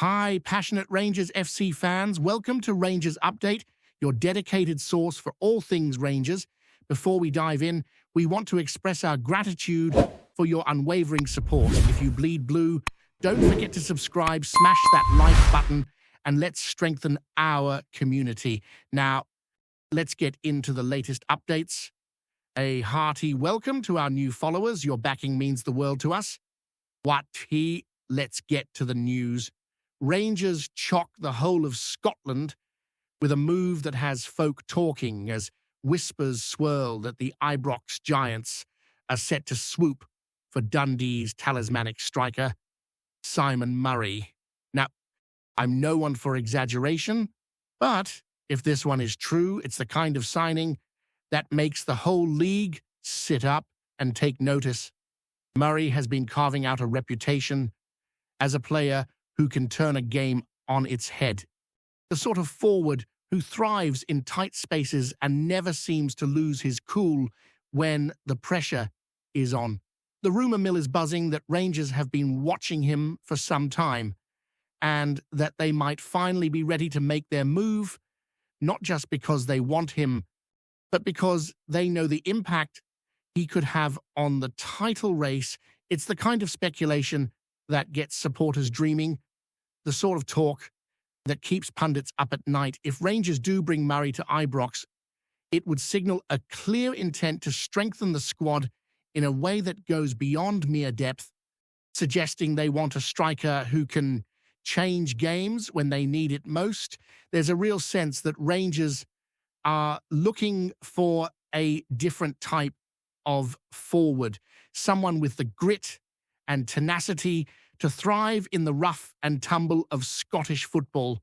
Hi, passionate Rangers FC fans. Welcome to Rangers Update, your dedicated source for all things Rangers. Before we dive in, we want to express our gratitude for your unwavering support. If you bleed blue, don't forget to subscribe, smash that like button, and let's strengthen our community. Now, let's get into the latest updates. A hearty welcome to our new followers. Your backing means the world to us. Let's get to the news. Rangers chock the whole of Scotland with a move that has folk talking as whispers swirl that the Ibrox Giants are set to swoop for Dundee's talismanic striker, Simon Murray. Now, I'm no one for exaggeration, but if this one is true, it's the kind of signing that makes the whole league sit up and take notice. Murray has been carving out a reputation as a player who can turn a game on its head. The sort of forward who thrives in tight spaces and never seems to lose his cool when the pressure is on. The rumour mill is buzzing that Rangers have been watching him for some time and that they might finally be ready to make their move, not just because they want him, but because they know the impact he could have on the title race. It's the kind of speculation that gets supporters dreaming, the sort of talk that keeps pundits up at night. If Rangers do bring Murray to Ibrox, it would signal a clear intent to strengthen the squad in a way that goes beyond mere depth, suggesting they want a striker who can change games when they need it most. There's a real sense that Rangers are looking for a different type of forward, someone with the grit and tenacity to thrive in the rough and tumble of Scottish football,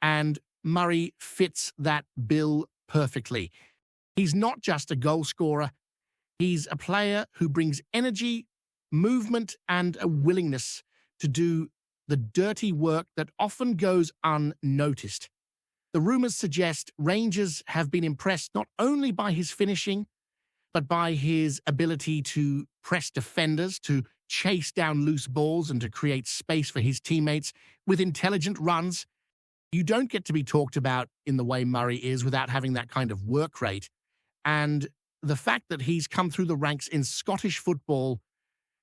and Murray fits that bill perfectly. He's not just a goal scorer, he's a player who brings energy, movement, and a willingness to do the dirty work that often goes unnoticed. The rumours suggest Rangers have been impressed not only by his finishing, but by his ability to press defenders, to chase down loose balls and to create space for his teammates with intelligent runs. You don't get to be talked about in the way Murray is without having that kind of work rate. And the fact that he's come through the ranks in Scottish football,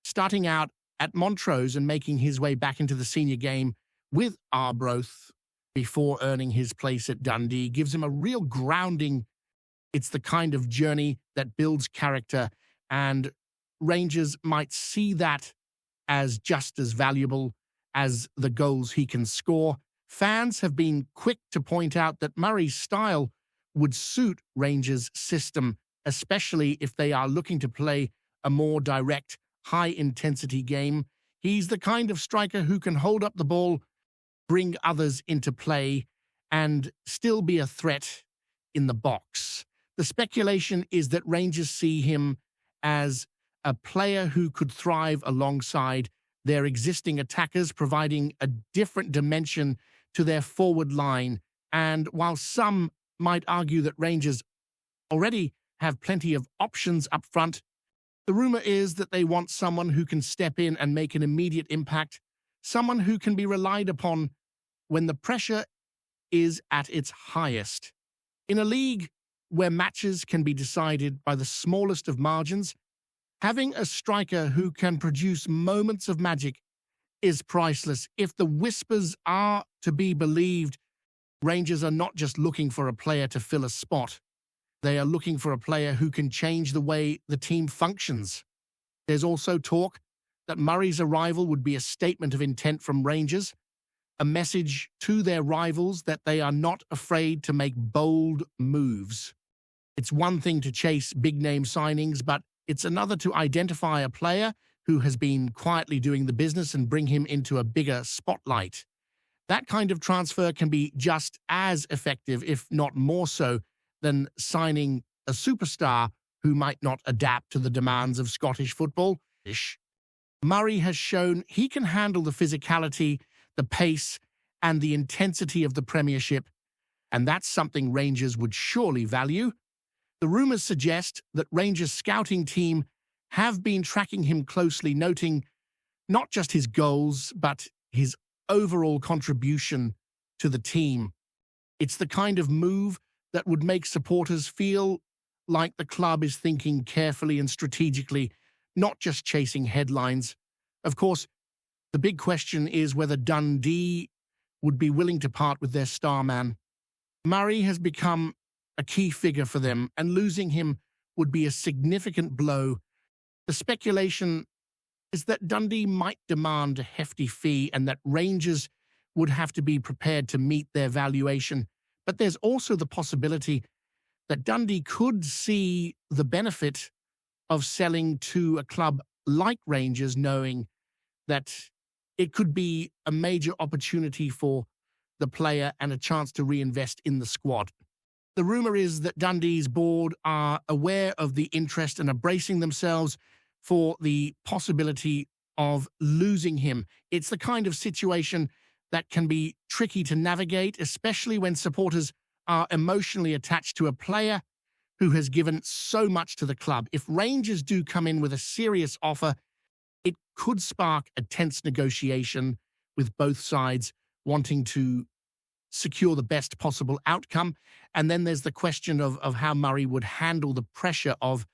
starting out at Montrose and making his way back into the senior game with Arbroath before earning his place at Dundee, gives him a real grounding. It's the kind of journey that builds character, and Rangers might see that as just as valuable as the goals he can score. Fans have been quick to point out that Murray's style would suit Rangers' system, especially if they are looking to play a more direct, high-intensity game. He's the kind of striker who can hold up the ball, bring others into play, and still be a threat in the box. The speculation is that Rangers see him as a player who could thrive alongside their existing attackers, providing a different dimension to their forward line. And while some might argue that Rangers already have plenty of options up front, the rumour is that they want someone who can step in and make an immediate impact, someone who can be relied upon when the pressure is at its highest. In a league where matches can be decided by the smallest of margins, having a striker who can produce moments of magic is priceless. If the whispers are to be believed, Rangers are not just looking for a player to fill a spot. They are looking for a player who can change the way the team functions. There's also talk that Murray's arrival would be a statement of intent from Rangers, a message to their rivals that they are not afraid to make bold moves. It's one thing to chase big-name signings, but it's another to identify a player who has been quietly doing the business and bring him into a bigger spotlight. That kind of transfer can be just as effective, if not more so, than signing a superstar who might not adapt to the demands of Scottish football. Murray has shown he can handle the physicality, the pace, and the intensity of the Premiership, and that's something Rangers would surely value. The rumours suggest that Rangers' scouting team have been tracking him closely, noting not just his goals, but his overall contribution to the team. It's the kind of move that would make supporters feel like the club is thinking carefully and strategically, not just chasing headlines. Of course, the big question is whether Dundee would be willing to part with their star man. Murray has become a key figure for them, and losing him would be a significant blow. The speculation is that Dundee might demand a hefty fee and that Rangers would have to be prepared to meet their valuation. But there's also the possibility that Dundee could see the benefit of selling to a club like Rangers, knowing that it could be a major opportunity for the player and a chance to reinvest in the squad. The rumor is that Dundee's board are aware of the interest and are bracing themselves for the possibility of losing him. It's the kind of situation that can be tricky to navigate, especially when supporters are emotionally attached to a player who has given so much to the club. If Rangers do come in with a serious offer, it could spark a tense negotiation with both sides wanting to secure the best possible outcome. And then there's the question of how Murray would handle the pressure of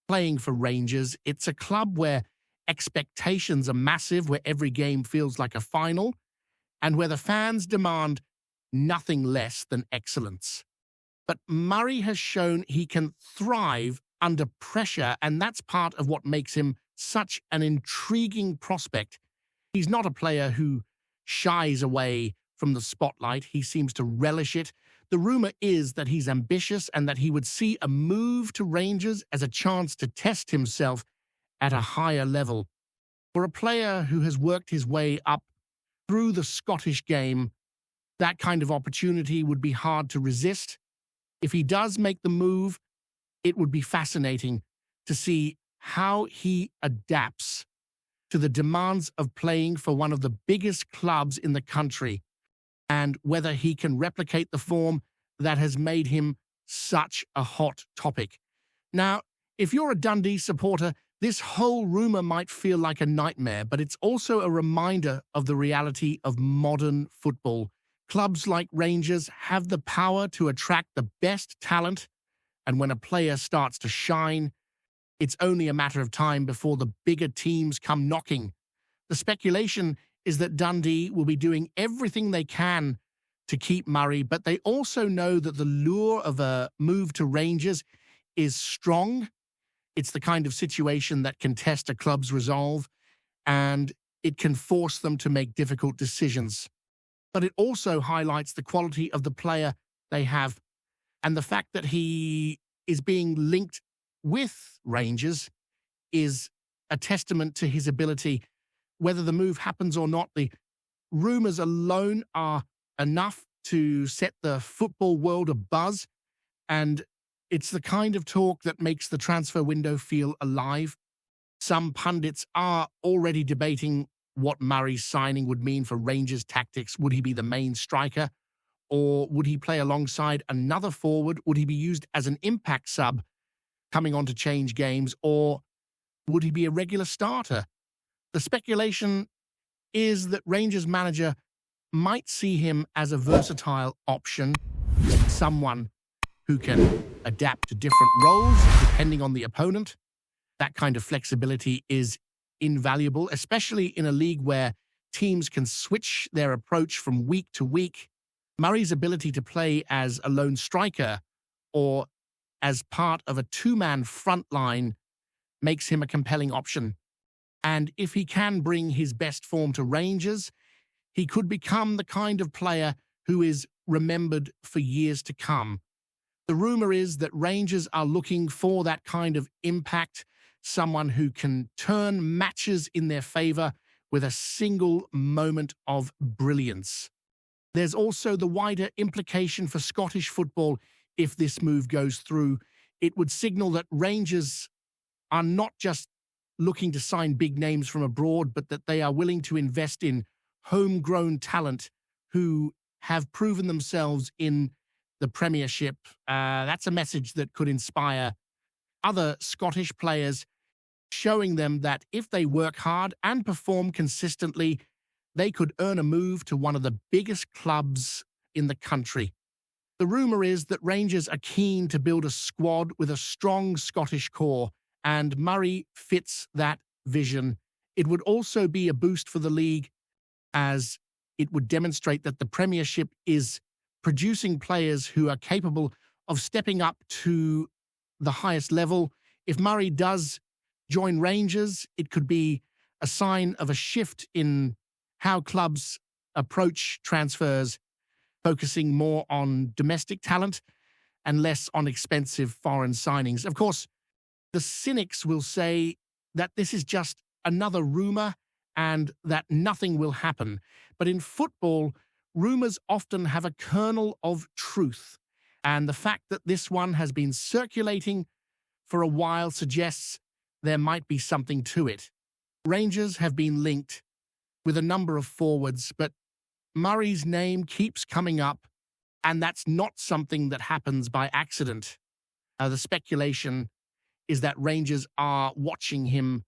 playing for Rangers. It's a club where expectations are massive, where every game feels like a final, and where the fans demand nothing less than excellence. But Murray has shown he can thrive under pressure, and that's part of what makes him such an intriguing prospect. He's not a player who shies away from the spotlight. He seems to relish it. The rumor is that he's ambitious and that he would see a move to Rangers as a chance to test himself at a higher level. For a player who has worked his way up through the Scottish game, that kind of opportunity would be hard to resist. If he does make the move, it would be fascinating to see how he adapts to the demands of playing for one of the biggest clubs in the country, and whether he can replicate the form that has made him such a hot topic. Now, if you're a Dundee supporter, this whole rumor might feel like a nightmare, but it's also a reminder of the reality of modern football. Clubs like Rangers have the power to attract the best talent, and when a player starts to shine, it's only a matter of time before the bigger teams come knocking. The speculation is that Dundee will be doing everything they can to keep Murray, but they also know that the lure of a move to Rangers is strong. It's the kind of situation that can test a club's resolve, and it can force them to make difficult decisions. But it also highlights the quality of the player they have, and the fact that he is being linked with Rangers is a testament to his ability. Whether the move happens or not, the rumors alone are enough to set the football world abuzz, and it's the kind of talk that makes the transfer window feel alive. Some pundits are already debating what Murray's signing would mean for Rangers' tactics. Would he be the main striker, or would he play alongside another forward? Would he be used as an impact sub coming on to change games, or would he be a regular starter? The speculation is that Rangers manager might see him as a versatile option, someone who can adapt to different roles depending on the opponent. That kind of flexibility is invaluable, especially in a league where teams can switch their approach from week to week. Murray's ability to play as a lone striker or as part of a two-man front line makes him a compelling option. And if he can bring his best form to Rangers, he could become the kind of player who is remembered for years to come. The rumor is that Rangers are looking for that kind of impact, someone who can turn matches in their favor with a single moment of brilliance. There's also the wider implication for Scottish football if this move goes through. It would signal that Rangers are not just looking to sign big names from abroad, but that they are willing to invest in homegrown talent who have proven themselves in the Premiership. That's a message that could inspire other Scottish players, showing them that if they work hard and perform consistently, they could earn a move to one of the biggest clubs in the country. The rumour is that Rangers are keen to build a squad with a strong Scottish core, and Murray fits that vision. It would also be a boost for the league, as it would demonstrate that the Premiership is producing players who are capable of stepping up to the highest level. If Murray does join Rangers, it could be a sign of a shift in how clubs approach transfers, focusing more on domestic talent and less on expensive foreign signings. Of course, the cynics will say that this is just another rumour and that nothing will happen. But in football, rumours often have a kernel of truth, and the fact that this one has been circulating for a while suggests there might be something to it. Rangers have been linked with a number of forwards, but Murray's name keeps coming up, and that's not something that happens by accident. The speculation is that Rangers are watching him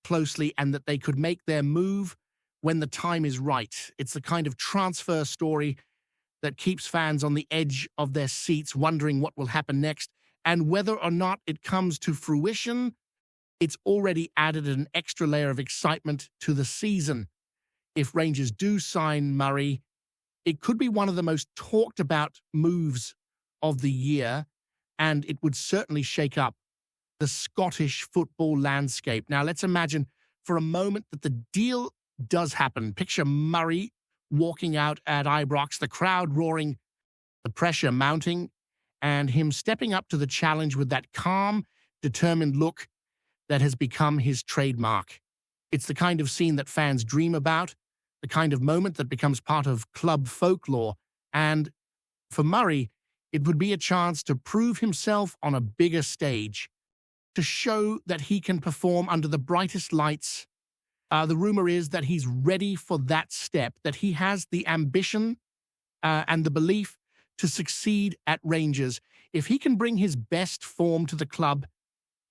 closely and that they could make their move when the time is right. It's the kind of transfer story that keeps fans on the edge of their seats, wondering what will happen next. And whether or not it comes to fruition, it's already added an extra layer of excitement to the season. If Rangers do sign Murray, it could be one of the most talked about moves of the year, and it would certainly shake up the Scottish football landscape. Now, let's imagine for a moment that the deal does happen. Picture Murray walking out at Ibrox, the crowd roaring, the pressure mounting, and him stepping up to the challenge with that calm, determined look that has become his trademark. It's the kind of scene that fans dream about, the kind of moment that becomes part of club folklore. And for Murray, it would be a chance to prove himself on a bigger stage, to show that he can perform under the brightest lights. The rumor is that he's ready for that step, that he has the ambition and the belief to succeed at Rangers. If he can bring his best form to the club,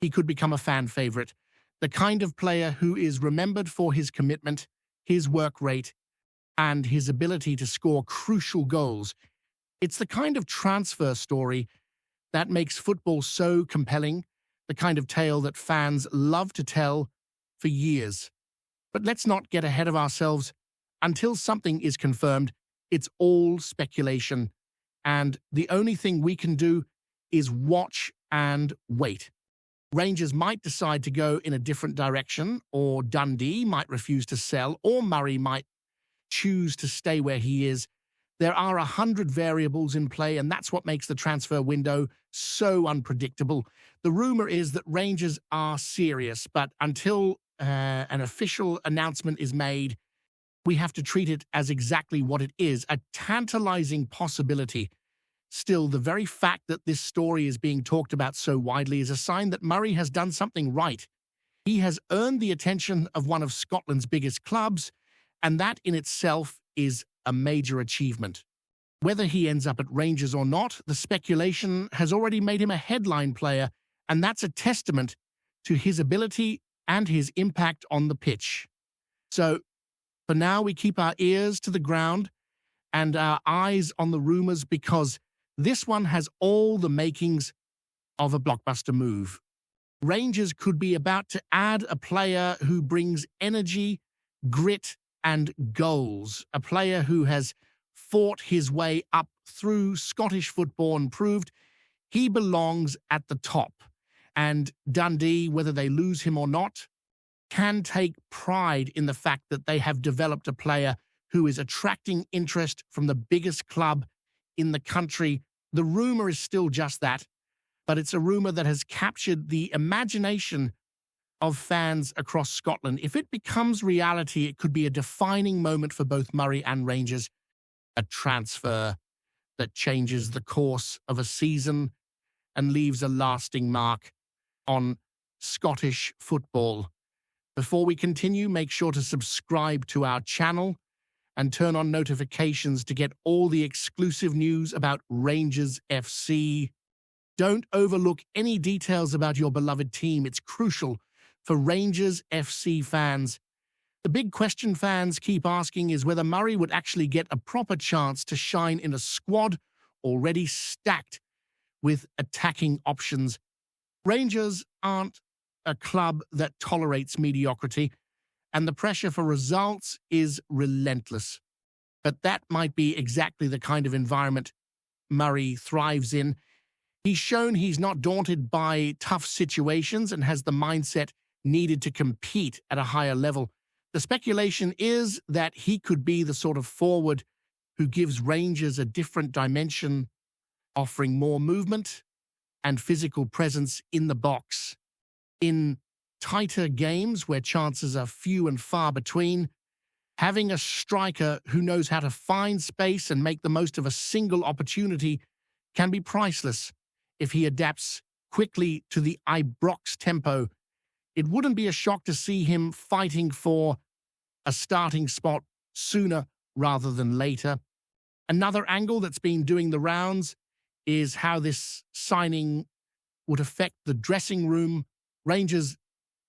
he could become a fan favourite, the kind of player who is remembered for his commitment, his work rate, and his ability to score crucial goals. It's the kind of transfer story that makes football so compelling, the kind of tale that fans love to tell for years. But let's not get ahead of ourselves. Until something is confirmed, it's all speculation, and the only thing we can do is watch and wait. Rangers might decide to go in a different direction, or Dundee might refuse to sell, or Murray might choose to stay where he is. There are 100 variables in play, and that's what makes the transfer window so unpredictable. The rumor is that Rangers are serious, but until an official announcement is made, we have to treat it as exactly what it is, a tantalizing possibility. Still, the very fact that this story is being talked about so widely is a sign that Murray has done something right. He has earned the attention of one of Scotland's biggest clubs, and that in itself is a major achievement. Whether he ends up at Rangers or not, the speculation has already made him a headline player, and that's a testament to his ability and his impact on the pitch. So, for now, we keep our ears to the ground and our eyes on the rumours, because this one has all the makings of a blockbuster move. Rangers could be about to add a player who brings energy, grit, and goals, a player who has fought his way up through Scottish football and proved he belongs at the top. And Dundee, whether they lose him or not, can take pride in the fact that they have developed a player who is attracting interest from the biggest club in the country. The rumour is still just that, but it's a rumour that has captured the imagination of fans across Scotland. If it becomes reality, it could be a defining moment for both Murray and Rangers, a transfer that changes the course of a season and leaves a lasting mark on Scottish football. Before we continue, make sure to subscribe to our channel and turn on notifications to get all the exclusive news about Rangers FC. Don't overlook any details about your beloved team. It's crucial for Rangers FC fans The big question fans keep asking is whether Murray would actually get a proper chance to shine in a squad already stacked with attacking options. Rangers aren't a club that tolerates mediocrity, and the pressure for results is relentless. But that might be exactly the kind of environment Murray thrives in. He's shown he's not daunted by tough situations and has the mindset needed to compete at a higher level. The speculation is that he could be the sort of forward who gives Rangers a different dimension, offering more movement and physical presence in the box. In tighter games where chances are few and far between, having a striker who knows how to find space and make the most of a single opportunity can be priceless. If he adapts quickly to the Ibrox tempo, it wouldn't be a shock to see him fighting for a starting spot sooner rather than later. Another angle that's been doing the rounds is how this signing would affect the dressing room. Rangers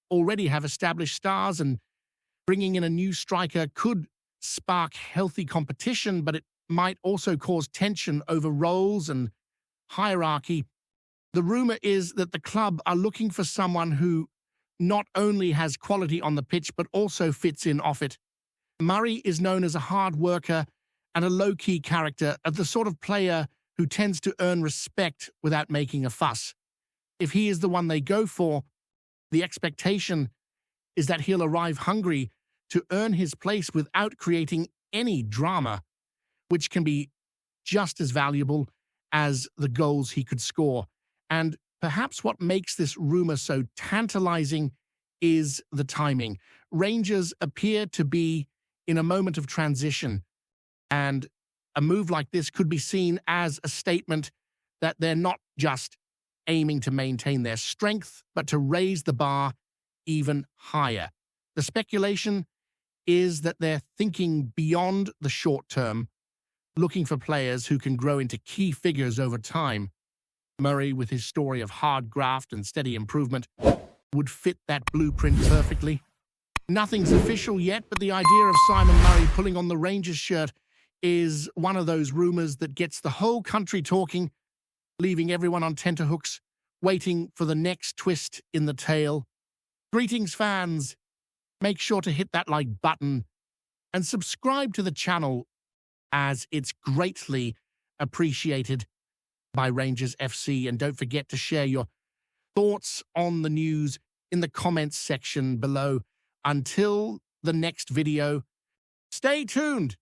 already have established stars, and bringing in a new striker could spark healthy competition, but it might also cause tension over roles and hierarchy. The rumor is that the club are looking for someone who not only has quality on the pitch, but also fits in off it. Murray is known as a hard worker and a low-key character, the sort of player who tends to earn respect without making a fuss. If he is the one they go for, the expectation is that he'll arrive hungry to earn his place without creating any drama, which can be just as valuable as the goals he could score. And perhaps what makes this rumor so tantalizing is the timing. Rangers appear to be in a moment of transition, and a move like this could be seen as a statement that they're not just aiming to maintain their strength, but to raise the bar even higher. The speculation is that they're thinking beyond the short term, looking for players who can grow into key figures over time. Murray, with his story of hard graft and steady improvement, would fit that blueprint perfectly. Nothing's official yet, but the idea of Simon Murray pulling on the Rangers shirt is one of those rumors that gets the whole country talking, leaving everyone on tenterhooks, waiting for the next twist in the tale. Greetings, fans. Make sure to hit that like button and subscribe to the channel, as it's greatly appreciated by Rangers FC. And don't forget to share your thoughts on the news in the comments section below. Until the next video, stay tuned.